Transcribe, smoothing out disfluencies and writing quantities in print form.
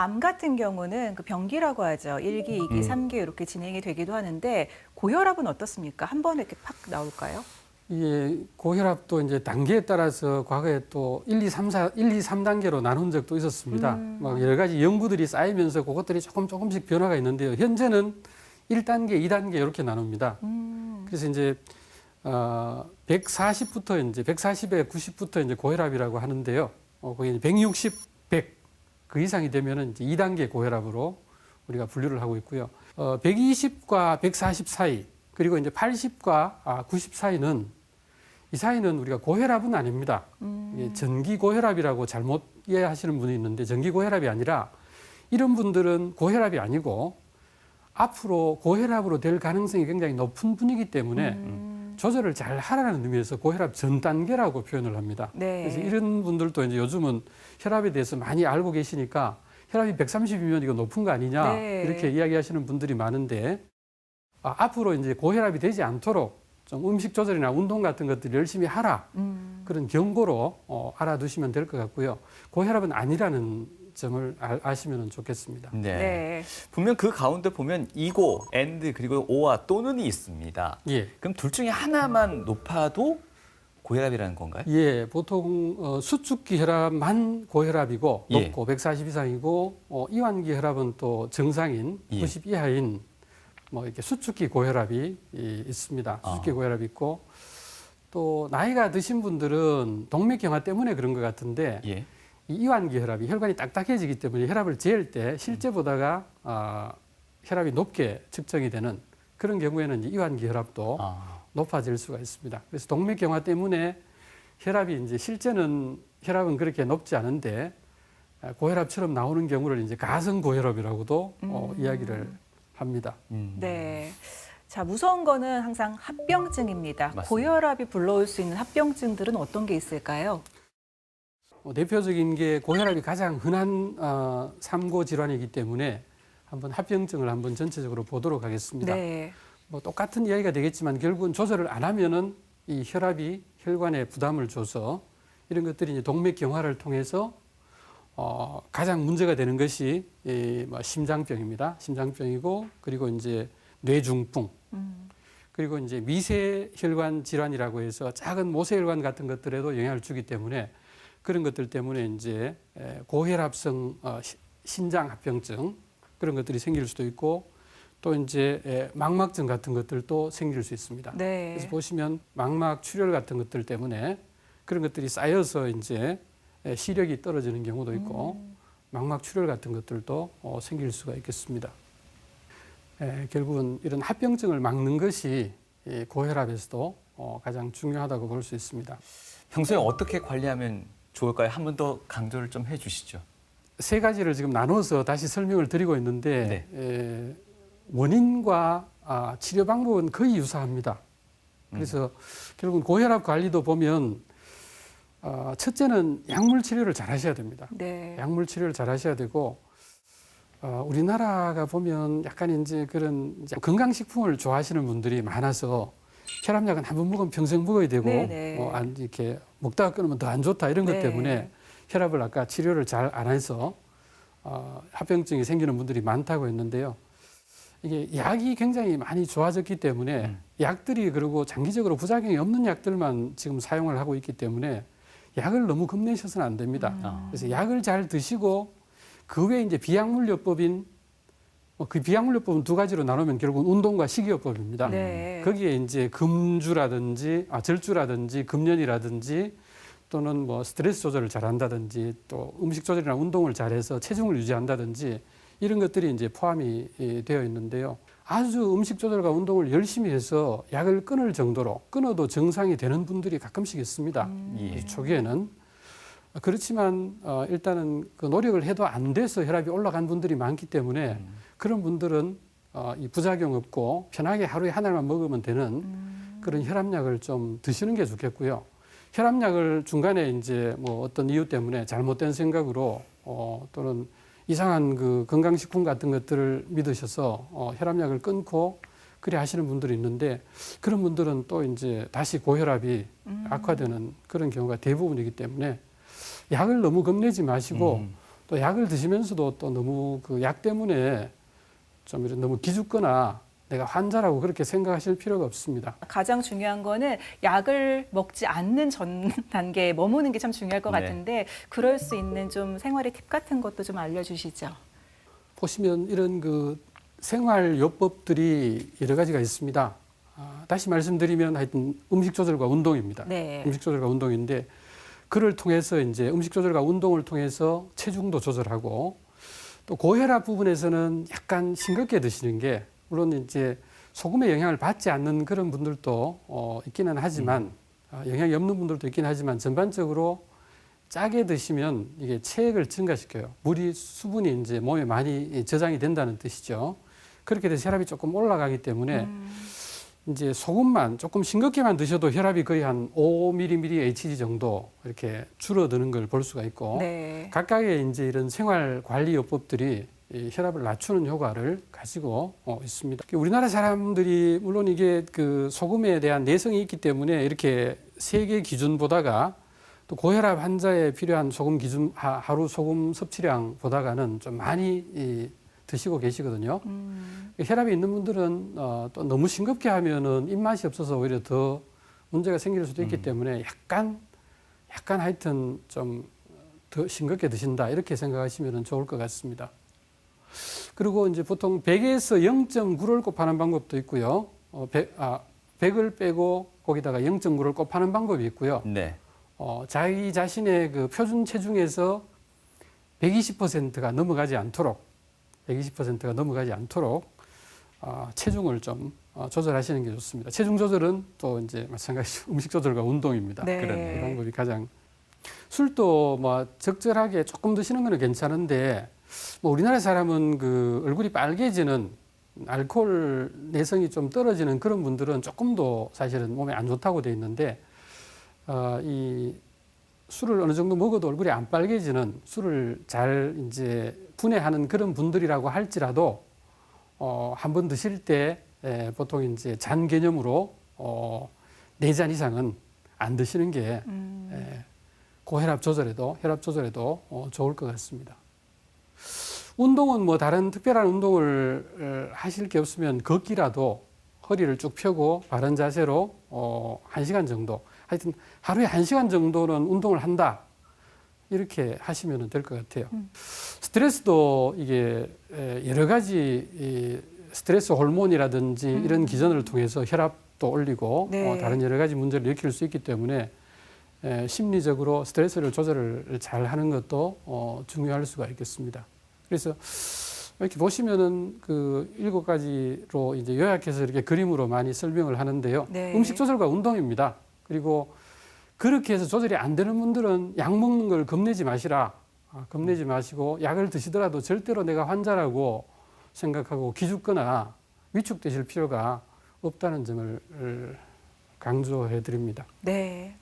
암 같은 경우는 그 병기라고 하죠. 1기, 2기, 3기 이렇게 진행이 되기도 하는데 고혈압은 어떻습니까? 한 번에 이렇게 팍 나올까요? 이게 고혈압도 이제 단계에 따라서 과거에 또 1, 2, 3, 4, 1, 2, 3단계로 나눈 적도 있었습니다. 막 여러 가지 연구들이 쌓이면서 그것들이 조금씩 변화가 있는데요. 현재는 1단계, 2단계 이렇게 나눕니다. 그래서 이제 140부터 이제 140에 90부터 이제 고혈압이라고 하는데요. 거기 160, 100 그 이상이 되면은 이제 2단계 고혈압으로 우리가 분류를 하고 있고요. 120과 140 사이 그리고 이제 80과 90 사이는 이 사이는 우리가 고혈압은 아닙니다. 이게 전기 고혈압이라고 잘못 이해하시는 분이 있는데 전기 고혈압이 아니라 이런 분들은 고혈압이 아니고 앞으로 고혈압으로 될 가능성이 굉장히 높은 분이기 때문에 조절을 잘 하라는 의미에서 고혈압 전 단계라고 표현을 합니다. 네. 그래서 이런 분들도 이제 요즘은 혈압에 대해서 많이 알고 계시니까 혈압이 130이면 이거 높은 거 아니냐 네. 이렇게 이야기하시는 분들이 많은데 앞으로 이제 고혈압이 되지 않도록 좀 음식 조절이나 운동 같은 것들 열심히 하라 그런 경고로 알아두시면 될 것 같고요. 고혈압은 아니라는 점을 아시면 좋겠습니다. 네. 네. 분명 그 가운데 보면 이고, and 그리고 오와 또는이 있습니다. 예. 그럼 둘 중에 하나만 높아도 고혈압이라는 건가요? 예, 보통 수축기 혈압만 고혈압이고 예. 높고 140 이상이고 이완기 혈압은 또 정상인 예. 90 이하인 뭐 이렇게 수축기 고혈압이 있습니다. 수축기 고혈압이 있고 또 나이가 드신 분들은 동맥경화 때문에 그런 것 같은데 예. 이 이완기 혈압이 혈관이 딱딱해지기 때문에 혈압을 재일 때 실제보다가 혈압이 높게 측정이 되는 그런 경우에는 이제 이완기 혈압도 높아질 수가 있습니다. 그래서 동맥경화 때문에 혈압이 이제 실제는 혈압은 그렇게 높지 않은데 고혈압처럼 나오는 경우를 이제 가성고혈압이라고도 이야기를 합니다. 네. 자, 무서운 거는 항상 합병증입니다. 맞습니다. 고혈압이 불러올 수 있는 합병증들은 어떤 게 있을까요? 대표적인 게 고혈압이 가장 흔한 삼고 질환이기 때문에 한번 합병증을 한번 전체적으로 보도록 하겠습니다. 네. 뭐 똑같은 이야기가 되겠지만 결국은 조절을 안 하면은 이 혈압이 혈관에 부담을 줘서 이런 것들이 이제 동맥경화를 통해서 가장 문제가 되는 것이 뭐 심장병입니다. 심장병이고 그리고 이제 뇌중풍 그리고 이제 미세혈관 질환이라고 해서 작은 모세혈관 같은 것들에도 영향을 주기 때문에 그런 것들 때문에 이제 고혈압성 신장합병증 그런 것들이 생길 수도 있고 또 이제 망막증 같은 것들도 생길 수 있습니다. 네. 그래서 보시면 망막 출혈 같은 것들 때문에 그런 것들이 쌓여서 이제 시력이 떨어지는 경우도 있고 망막 출혈 같은 것들도 생길 수가 있겠습니다. 결국은 이런 합병증을 막는 것이 고혈압에서도 가장 중요하다고 볼 수 있습니다. 평소에 어떻게 관리하면 좋을까요? 한 번 더 강조를 좀 해주시죠. 세 가지를 지금 나눠서 다시 설명을 드리고 있는데 원인과 치료 방법은 거의 유사합니다. 그래서 결국은 고혈압 관리도 보면 첫째는 약물 치료를 잘 하셔야 됩니다. 네. 약물 치료를 잘 하셔야 되고 우리나라가 보면 약간 이제 그런 이제 건강식품을 좋아하시는 분들이 많아서 혈압약은 한 번 먹으면 평생 먹어야 되고 이렇게 먹다가 끊으면 더 안 좋다 이런 것 네. 때문에 혈압을 아까 치료를 잘 안 해서 합병증이 생기는 분들이 많다고 했는데요. 이게 약이 굉장히 많이 좋아졌기 때문에 약들이 그리고 장기적으로 부작용이 없는 약들만 지금 사용을 하고 있기 때문에 약을 너무 겁내셔서는 안 됩니다. 그래서 약을 잘 드시고 그 외에 이제 비약물요법인 그 비약물요법은 두 가지로 나누면 결국은 운동과 식이요법입니다. 네. 거기에 이제 절주라든지 금연이라든지 또는 뭐 스트레스 조절을 잘한다든지 또 음식 조절이나 운동을 잘해서 체중을 유지한다든지 이런 것들이 이제 포함이 되어 있는데요. 아주 음식 조절과 운동을 열심히 해서 약을 끊을 정도로 끊어도 정상이 되는 분들이 가끔씩 있습니다. 초기에는. 그렇지만 일단은 그 노력을 해도 안 돼서 혈압이 올라간 분들이 많기 때문에 그런 분들은 이 부작용 없고 편하게 하루에 한 알만 먹으면 되는 그런 혈압약을 좀 드시는 게 좋겠고요. 혈압약을 중간에 이제 뭐 어떤 이유 때문에 잘못된 생각으로 또는 이상한 그 건강식품 같은 것들을 믿으셔서 혈압약을 끊고 그래 하시는 분들이 있는데 그런 분들은 또 이제 다시 고혈압이 악화되는 그런 경우가 대부분이기 때문에 약을 너무 겁내지 마시고 또 약을 드시면서도 또 너무 그 약 때문에 좀 이런 너무 기죽거나 내가 환자라고 그렇게 생각하실 필요가 없습니다. 가장 중요한 거는 약을 먹지 않는 전 단계에 머무는 게 참 중요할 것 네. 같은데 그럴 수 있는 좀 생활의 팁 같은 것도 좀 알려주시죠. 보시면 이런 그 생활요법들이 여러 가지가 있습니다. 다시 말씀드리면 하여튼 음식 조절과 운동입니다. 네. 음식 조절과 운동인데 그를 통해서 이제 음식 조절과 운동을 통해서 체중도 조절하고 또 고혈압 부분에서는 약간 싱겁게 드시는 게 물론 이제 소금의 영향을 받지 않는 그런 분들도 있기는 하지만 영향이 없는 분들도 있긴 하지만 전반적으로 짜게 드시면 이게 체액을 증가시켜요. 수분이 이제 몸에 많이 저장이 된다는 뜻이죠. 그렇게 돼서 혈압이 조금 올라가기 때문에 이제 소금만 조금 싱겁게만 드셔도 혈압이 거의 한 5mmHg 정도 이렇게 줄어드는 걸 볼 수가 있고 네. 각각의 이제 이런 생활 관리 요법들이 이 혈압을 낮추는 효과를 가지고 있습니다. 우리나라 사람들이 물론 이게 그 소금에 대한 내성이 있기 때문에 이렇게 세계 기준보다가 또 고혈압 환자에 필요한 소금 기준 하루 소금 섭취량보다가는 좀 많이 드시고 계시거든요. 혈압이 있는 분들은 또 너무 싱겁게 하면은 입맛이 없어서 오히려 더 문제가 생길 수도 있기 때문에 약간 하여튼 좀 더 싱겁게 드신다 이렇게 생각하시면 좋을 것 같습니다. 그리고 이제 보통 100에서 0.9를 곱하는 방법도 있고요. 100을 빼고 거기다가 0.9를 곱하는 방법이 있고요. 네. 자기 자신의 그 표준 체중에서 120%가 넘어가지 않도록 체중을 좀 조절하시는 게 좋습니다. 체중 조절은 또 이제 마찬가지로 음식 조절과 운동입니다. 네. 그러네요. 이 방법이 가장 술도 뭐 적절하게 조금 드시는 거는 괜찮은데 뭐 우리나라 사람은 그 얼굴이 빨개지는 알코올 내성이 좀 떨어지는 그런 분들은 조금 더 사실은 몸에 안 좋다고 돼 있는데 이 술을 어느 정도 먹어도 얼굴이 안 빨개지는 술을 잘 이제 분해하는 그런 분들이라고 할지라도 한 번 드실 때 보통 이제 잔 개념으로 4잔 이상은 안 드시는 게 고혈압 조절에도 혈압 조절에도 좋을 것 같습니다. 운동은 뭐 다른 특별한 운동을 하실 게 없으면 걷기라도 허리를 쭉 펴고 바른 자세로 1시간 정도 하여튼 하루에 1시간 정도는 운동을 한다 이렇게 하시면 될 것 같아요. 스트레스도 이게 여러 가지 스트레스 호르몬이라든지 이런 기전을 통해서 혈압도 올리고 네. 다른 여러 가지 문제를 일으킬 수 있기 때문에 심리적으로 스트레스를 조절을 잘 하는 것도 중요할 수가 있겠습니다. 그래서 이렇게 보시면은 그 7가지로 이제 요약해서 이렇게 그림으로 많이 설명을 하는데요. 네. 음식 조절과 운동입니다. 그리고 그렇게 해서 조절이 안 되는 분들은 약 먹는 걸 겁내지 마시라. 겁내지 마시고 약을 드시더라도 절대로 내가 환자라고 생각하고 기죽거나 위축되실 필요가 없다는 점을 강조해 드립니다. 네.